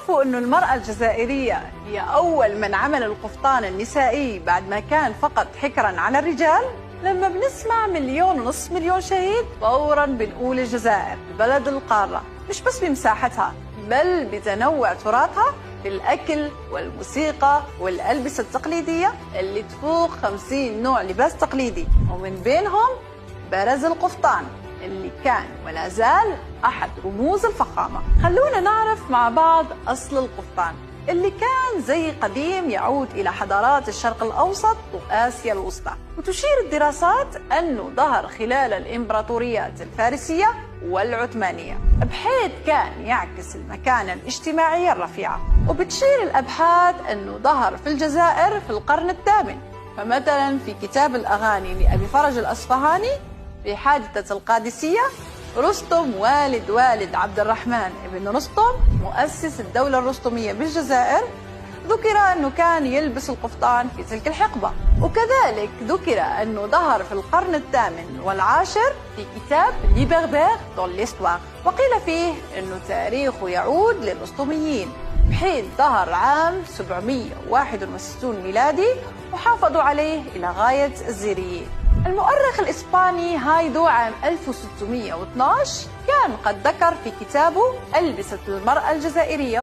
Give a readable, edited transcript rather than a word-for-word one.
تعرفوا أنه المرأة الجزائرية هي أول من عمل القفطان النسائي بعد ما كان فقط حكرا على الرجال؟ لما بنسمع 1.5 مليون شهيد فورا بنقول الجزائر بلد القارة، مش بس بمساحتها بل بتنوع تراثها في الأكل والموسيقى والألبسة التقليدية اللي تفوق 50 نوع لباس تقليدي، ومن بينهم برز القفطان اللي كان ولا زال أحد رموز الفخامة. خلونا نعرف مع بعض أصل القفطان اللي كان زي قديم يعود إلى حضارات الشرق الأوسط وآسيا الوسطى، وتشير الدراسات أنه ظهر خلال الإمبراطوريات الفارسية والعثمانية بحيث كان يعكس المكانة الاجتماعية الرفيعة. وبتشير الأبحاث أنه ظهر في الجزائر في القرن الثامن، فمثلا في كتاب الأغاني لأبي فرج الأصفهاني في حادثة القادسية، رستم والد عبد الرحمن بن رستم مؤسس الدولة الرستمية بالجزائر ذكر أنه كان يلبس القفطان في تلك الحقبة. وكذلك ذكر أنه ظهر في القرن الثامن والعاشر في كتاب ليبربير دون ليستوار، وقيل فيه أنه تاريخه يعود للرستميين بحيث ظهر عام 761 ميلادي وحافظوا عليه إلى غاية الزيريين. المؤرخ الإسباني هايدو عام 1612 كان قد ذكر في كتابه ألبسة المرأة الجزائرية